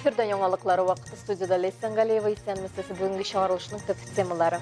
Efirden yoğunluqları vaxtı studiyada Leysan Galiyeva isen meselesi bugünkü çağrılışının tüp temaları.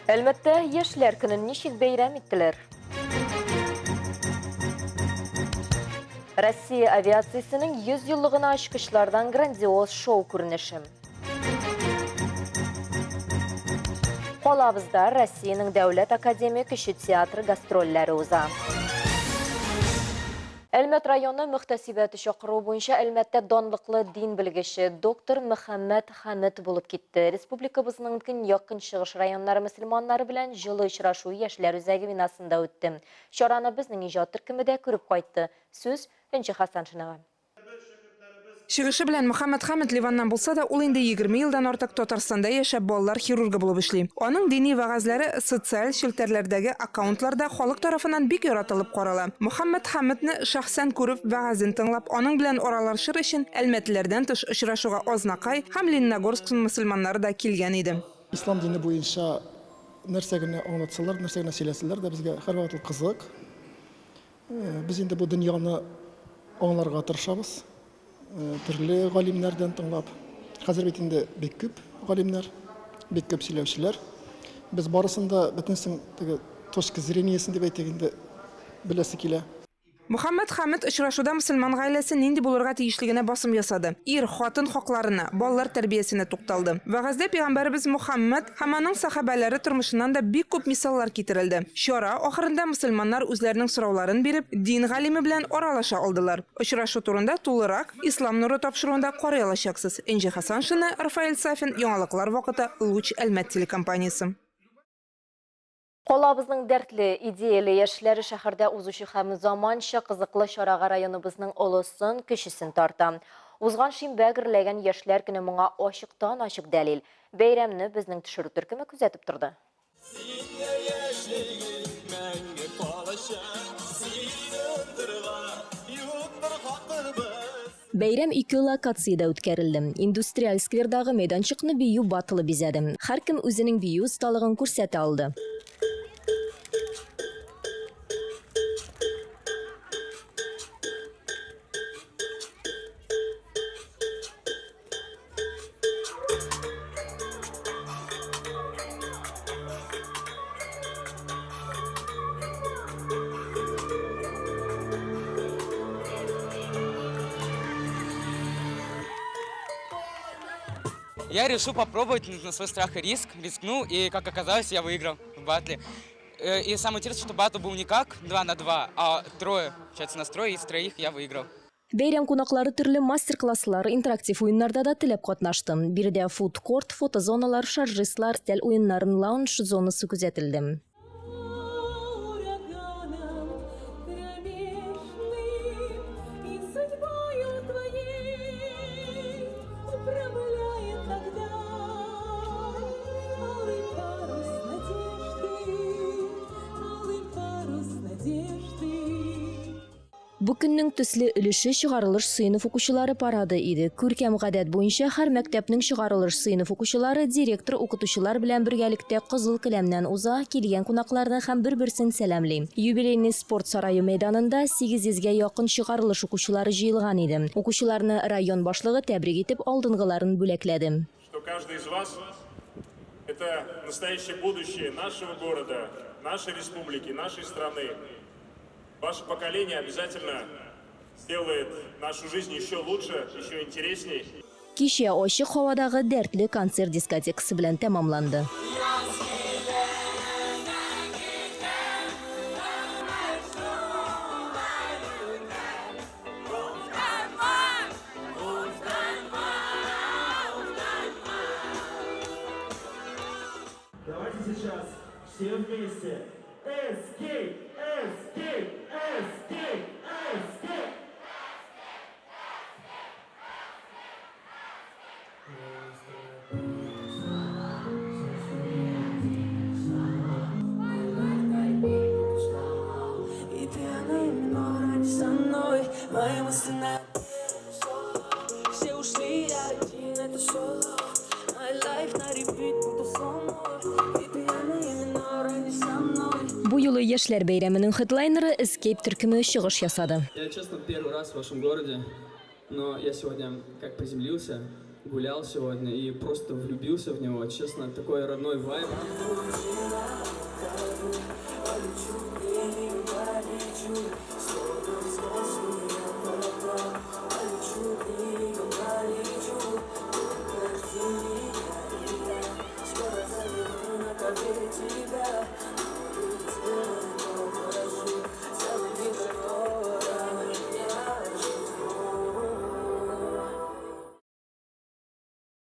Elbette Yaşlar Günü'nü nişik beyram ettiler. Rossiya aviatsiyasının 100 yıllığına aşkışlardan grandioz şov görünüşü. Qolabızda Rossiyanın Devlet Akademiya Kişi Teatrı gastrolleri uza. Elmet rayonu mühtesibati şoqıruv boyunca elmette donlıqlı din bilgisi Dr. Muhammed Hamid bulup gitti. Respublikabızın yakın шығыш rayonları Müslümanları bilen жылы ұшырашу yaşlar üzəgi binasında öttim. Şoranı bizning ijod türkümüde körüp qaytdı. Söz Önce Hasan Şınağa. Шығышы белән Мөхәммәд Хамид Ливаннан булса да, ул инде 20 елдан артык Татарстанда яшәп балалар хирургы булып эшли. Аның дини вәгазьләре социаль челтәрләрдәге аккаунтларда халык тарафынан бик яратылып карала. Мөхәммәд Хамидны шәхсән күреп, вәгазен тыңлап, аның белән оралашыр өчен Әлмәтләрдән тыш очрашуга Азнакай һәм Лениногорск мөселманнары да килгән иде. İslam dini boyunca нәрсәгенә аңлатсалар, нәрсәгенә сөйләсәләр дә безгә һәрвакыт кызык. Без инде бу дөньяны аңларга тырышабыз. Türlü галимнәрдән тыңлап. Хәзер бит инде бик күп галимнәр, бик күп сөйләүчеләр. Без барысында бөтенсен теге точка зрениесен дип әйтик инде беләсе килә. Мөхәммәд Хамид очрашуда мөселман гаиләсе нинди булырга тиешлегенә басым ясады. Ир, хатын хакларына, балалар тәрбиясенә тукталды. Вәгазьдә Пәйгамбәрбез Мөхәммәд һәм аның сахабәләре тормышыннан да бик күп мисаллар китерелде. Чара ахырында мөселманнар үзләренең сорауларын биреп, дин галиме белән аралаша алдылар. Очрашу турында тулырак ислам нуры тапшыруында карый алачаксыз. Энҗи Хасан Шыны, Рафаэль Сафин, яңалыклар вакыты, Луч Әлмәт телекомпаниясе. Qolabızның дәртле идеялы яшьләре шәһәрдә узучы һәм заманча кызыклы чарага районыбызның олысын, кешесен тарта. Узган шимбә гөрләгән яшьләр көне моңа ачыктан ачык дәлил. Бәйрәмне безнең төшерү төркеме күзәтеп торды. Бәйрәм 2 локациядә үткәрелде. Индустриаль сквердагы мәйданчыкны бию батылы бизәде. Һәркем үзенең бию осталыгын күрсәтә алды. Я решил попробовать на свой страх и риск, рискнул, и, как оказалось, я выиграл в батле. И самое интересное, что батл был не как 2 на 2, а трое. Получается, нас трое, и с троих я выиграл. Бәйрәм кунаклары төрле мастер-класслар, интерактив уеннарда да теләп катнашты. Биредә фуд-корт, фотозоналар, шаржистлар, стиль уеннарын лаунж зонасы күзәтелде. Бу көннең төсле өлеше чыгарылыш сыйныф укучылары парады иде. Күркәм гадәт буенча һәр мәктәпнең чыгарылыш сыйныф укучылары директор укытучылар белән бергәлектә кызыл келәмнән уза, килгән кунакларны һәм бер-берсен сәламли. Юбилейный спорт сарае мәйданында 800-гә якын чыгарылыш укучылары җыелган иде. Укучыларны район башлыгы тәбрик итеп алдынгыларын бүләкләде. Что каждый из вас это настоящее будущее нашего города, нашей республики, нашей страны. Ваше поколение обязательно сделает нашу жизнь еще лучше, еще интересней. Кичә ачык һавадагы дәртле концерт дискотекасы белән тәмамланды. Давайте сейчас все вместе. Escape, escape, escape, escape. И ты одной со мной, мои мысли на все ушли, я один, это соло. My life на repeat, будто сон мой. И ты именно ради со мной. Бу юлы яшьләр бәйрәменең хедлайнеры Escape төркеме чыгыш ясады. Я, честно, первый раз в вашем городе, но я сегодня как приземлился, гулял сегодня и просто влюбился в него. Честно, такой родной вайб.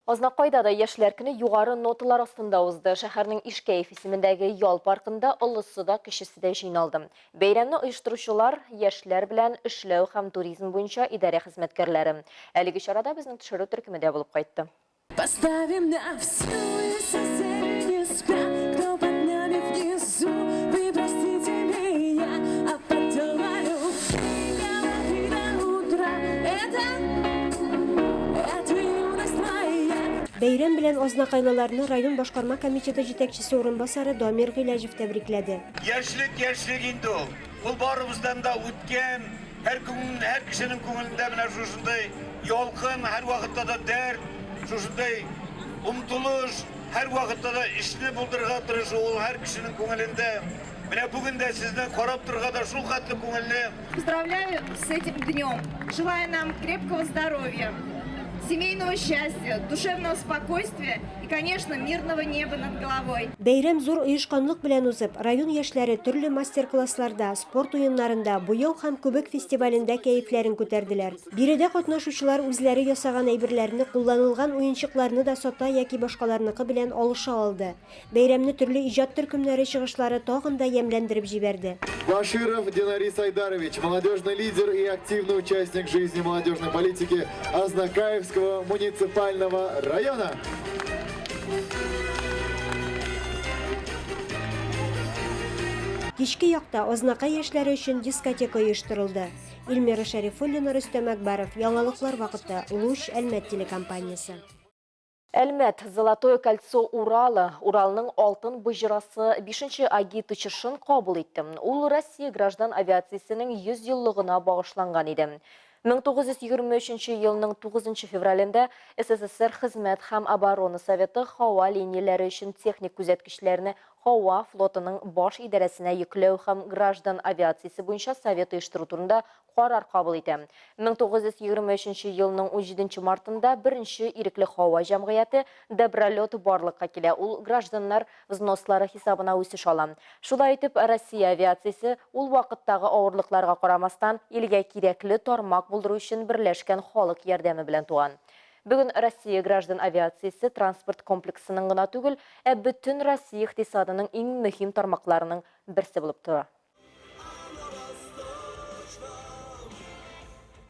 Азнакайдада яшьләр көне югары ноталар астында узды. Шәһәрнең Ишкәев исемендәге ял паркында олысы да кечесе дә җыйналды. Бәйрәмне оештыручылар яшьләр белән эшләү һәм туризм буенча идарә хезмәткәрләре. Әлеге чарада безнең төшерү төркемендә булып кайтты. Поставим на всю, и соседи не спят, кто под нами внизу. Вы простите меня, а поделаю и до утра. Это юность моя. Бәйрәм белән азнакайлыларны район башкарма комитеты җитәкчесе урынбасары Дамир Гыйләҗев тәбрикләде. Яшьлек инде ул. Ул барыбыздан да үткән, һәр кешенең күңелендә менә шушындай ялкын, һәр вакытта да дәрт, шушындай умтылыш, һәр вакытта да эшне булдырырга тырышу ул һәр кешенең күңелендә. Менә бүген дә сезне карап торырга да шул хәтле күңелле. Поздравляю с этим днем. Желаю нам крепкого здоровья, семейного счастья, душевного спокойствия и, конечно, мирного неба над головой. Бәйрәм зур оешканлык белән узып, район яшьләре төрле мастер-классларда, спорт уеннарында, буяу һәм күбек фестивалендә кәефләрен күтәрделәр. Биредә катнашучылар үзләре ясаган әйберләрне, кулланылган уенчыкларны да сата яки башкаларныкы белән алыша алды. Бәйрәмне төрле иҗат төркемнәре чыгышлары тагын да ямьләндереп җибәрде. Баширов Денарис Айдарович, молодежный лидер и активный участник жизни молодежной политики Азнакаевского муниципального района. Кичке якта Азнакай яшьләре өчен дискотека оештырылды. Илмира Шәрифуллина, Рөстәм Әкбаров, яңалыклар вакыты, Луч Әлмәт телекомпаниясе. Әлмәт, Золотое кольцо Уралы, Уралның алтын быжырасы 5-нче агит учышын кабул итте. Ул Россия граждан авиациясенең 100 еллыгына багышланган иде. 1923 елның 9 февралендә СССР Хезмәт һәм оборона советы һава линияләре өчен техник күзәткечләрне һава флотының баш идарәсенә йөкләү һәм граждан авиациясе буенча совет оештыру турында карар кабул итә. 1923 елның 17 мартында беренче ирекле һава җәмгыяте Добролет барлыкка килә. Ул гражданнар взнослары хисабына үсеш ала. Шулай итеп, Россия авиациясе ул вакыттагы авырлыкларга карамастан илгә кирәкле тармак булдыру өчен берләшкән халык ярдәме белән туган. Бүген Россия граждан авиациясе транспорт комплексының гына түгел, бөтен Россия икътисадының иң мөһим тармакларының берсе булып тора.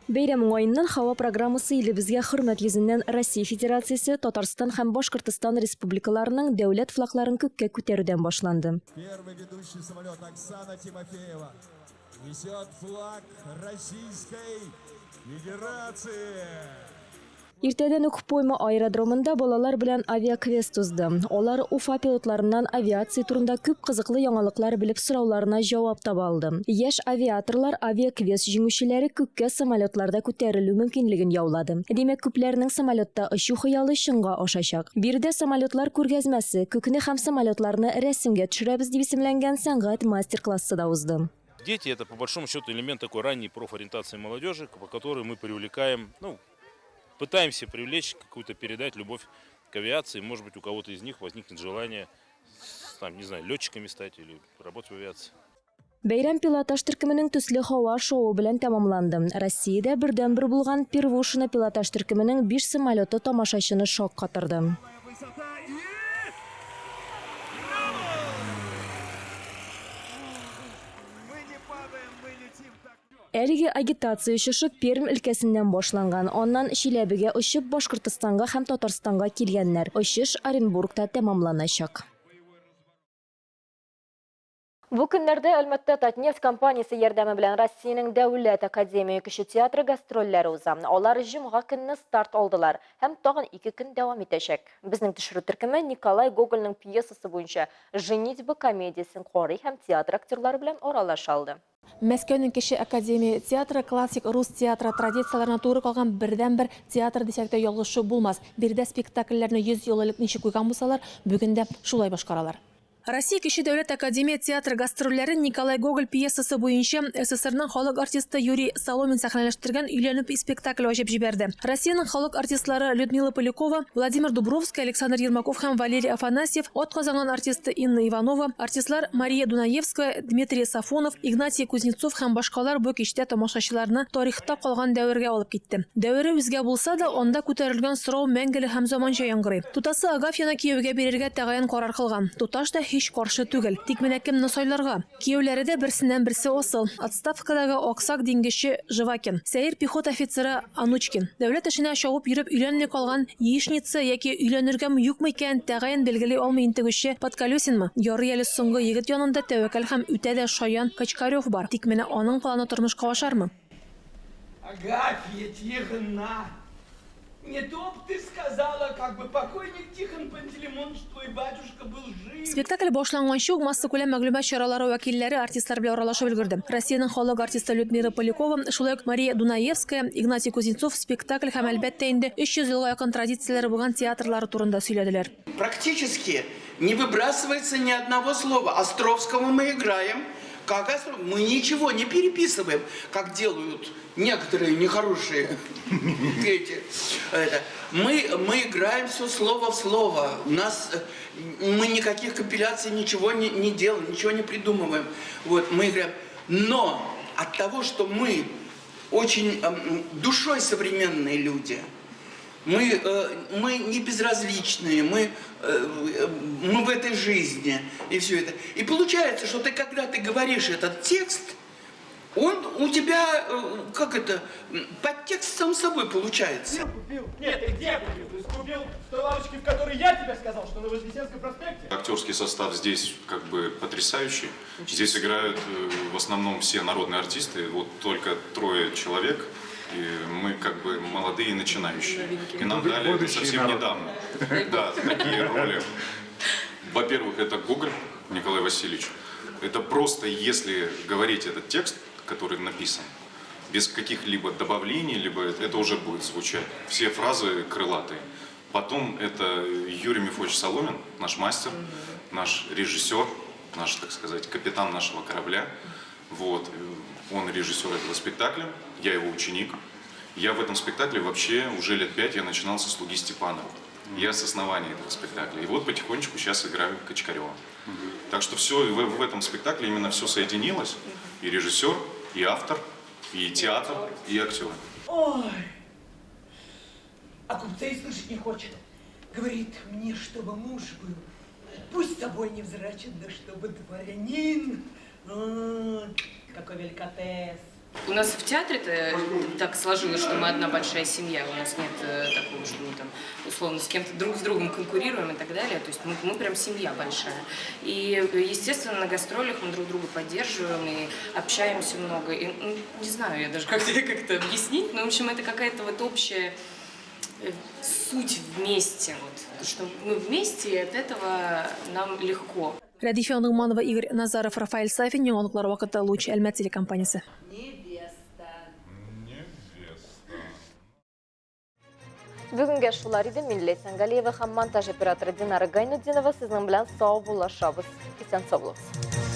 Бәйрәм уңаеннан һава программасы илебезгә хөрмәт йөзеннән Россия Федерациясе, Татарстан һәм Башкортстан республикаларының дәүләт флагларын күккә күтәрүдән башланды. Первый ведущий самолет Оксана Тимофеева несет флаг Российской Федерации. Иртәдән үк Пойма аэродромында балалар белән авиаквест узды. Алар Уфа пилотларыннан авиация турында күп кызыклы яңалыклар белеп сорауларына җавап таба алды. Яшь авиаторлар авиаквест җиңүчеләре күккә самолетларда күтәрелү мөмкинлеген яулады. Димәк, күпләрнең самолетта очу хыялы чынга ашачак. Биредә самолетлар күргәзмәсе, күкне һәм самолетларны рәсемгә төшерәбез дип исемләнгән сәнгать мастер-классы да узды. Дети — это, по большому счету, элемент такой ранней профориентации молодежи, по которой мы привлекаем, пытаемся привлечь, какую-то передать любовь к авиации. Может быть, у кого-то из них возникнет желание, летчиками стать или работать в авиации. Бәйрәм пилотаж төркеменең төсле һава шоу белән тәмамланды. Россиядә бердән-бер булган Первушина пилотаж төркеменең 5 самолеты тамашачыны шок катырды. Әлеге агитация очышы Пермь өлкәсеннән башланган. Аннан Чиләбегә очып, Башкортстанга һәм Татарстанга килгәннәр. Очыш Оренбургта тәмамланачак. Бу көннәрдә әлбәттә Татнефть компаниясе ярдәме белән Россиянең Дәүләт Академия кеше театры гастрольләре уза. Алар җомга көнне старт алдылар һәм тагын 2 көн дәвам итәчәк. Безнең төшерү төркеме Николай Гогольның пьесасы буенча «Женитьба» комедиясын карый һәм театр актерлары белән аралаша алды. Мәскәүнең кеше академия театры классик рус театры традицияларына туры калган бердән-бер театр дисәк тә ялгышу булмас. Бирдә спектакльләрне 100 ел элек ничек куйган булсалар, бүген дә шулай башкаралар. Россия кеше дәүләт академия театры гастрольләре Николай Гоголь пьесасы буенча СССРның халык артисты Юрий Соломин сәхнәләштергән «Өйләнеп» спектакль ачып җибәрде. Россиянең халык артистлары Людмила Полякова, Владимир Дубровский, Александр Ермаков һәм Валерий Афанасьев, отказанган артисты Инна Иванова, артистлар Мария Дунаевская, Дмитрий Сафонов, Игнатий Кузнецов һәм башкалар бу кичтә тамашачыларны тарихта калган дәвергә алып китте. Дәвре үзгә булса да, анда күтәрелгән сорау мәңгелек һәм заманча яңгырый. Тутасы Агафьяны кияүгә бирергә тәгаен карар кылган. Туташ да һич каршы түгел. Тик менә кемне сайларга? Кияүләре дә берсеннән-берсе асыл. Отставкадагы Оксак диңгезче Живакин, сәер пехота офицеры Анучкин. Дәүләт эшенә шавып йөреп өйләнми калган яичница яки өйләнергәме юкмы икән тәгаен белгели алмый интегүче Подколесинмы? Ярый әле соңгы егет янында тәвәккәл һәм үтә дә шаян Качкарев бар. Тик менә аның планы тормышка ашармы? Агафья Тихоновна, не то б ты сказала, как бы покойник Тихон Пантелеймонович, твой батюшка был жив. Спектакль башланганчы ук масса күләм мәгълүмат чаралары вәкилләре артистлар белән аралашып өлгерде. Россиянең халык артисты Людмила Полякова, шулай ук Мария Дунаевская, Игнатий Кузнецов спектакль һәм әлбәттә инде 300 елга якын традицияләре булган театрлары турында сөйләделәр. Практически не выбрасывается ни одного слова. Островского мы играем. Как мы ничего не переписываем, как делают некоторые нехорошие эти. Мы играем все слово в слово. Мы никаких компиляций ничего не делаем, ничего не придумываем. Вот, мы играем. Но от того, что мы очень душой современные люди, мы не безразличные, мы в этой жизни и все это. И получается, что когда ты говоришь этот текст, он у тебя, подтекст сам собой получается. Где купил? Нет, ты где купил? Ты купил в той лавочке, в которой я тебе сказал, что на Вознесенском проспекте? Актерский состав здесь потрясающий. Здесь играют в основном все народные артисты, вот только 3 человек. И мы молодые и начинающие. И нам дали это совсем недавно. Да, такие роли. Во-первых, это Гоголь Николай Васильевич. Это просто, если говорить этот текст, который написан, без каких-либо добавлений, либо это уже будет звучать. Все фразы крылатые. Потом это Юрий Мефодьевич Соломин, наш мастер, наш режиссер, наш, так сказать, капитан нашего корабля. Вот. Он режиссер этого спектакля, я его ученик. Я в этом спектакле вообще уже лет 5 я начинал со «Слуги Степанова». Я с основания этого спектакля. И вот потихонечку сейчас играю Качкарева. Так что все в этом спектакле именно все соединилось. И режиссер, и автор, и театр, и актеры. Ой, а купцей слышать не хочет. Говорит мне, чтобы муж был. Пусть с собой невзрачен, да чтобы дворянин. Какой великотес. У нас в театре-то так сложилось, что мы одна большая семья. У нас нет такого, что мы там условно с кем-то друг с другом конкурируем и так далее. То есть мы прям семья большая. И, естественно, на гастролях мы друг друга поддерживаем и общаемся много. И, не знаю, я даже как-то объяснить, но, в общем, это какая-то вот общая суть вместе. Вот. Что мы вместе, и от этого нам легко. Рәдифә Нугманова, Игорь Назаров, Рафаэль Сафин, яңалыклар вакыты Луч, Әлмәт телекомпаниясе. Бүгінге шулар иде. Мин Лейсан Галиева һәм монтаж операторы Динара Гайнутдинова сезнең белән сау булашабыз. Исән сау булыгыз.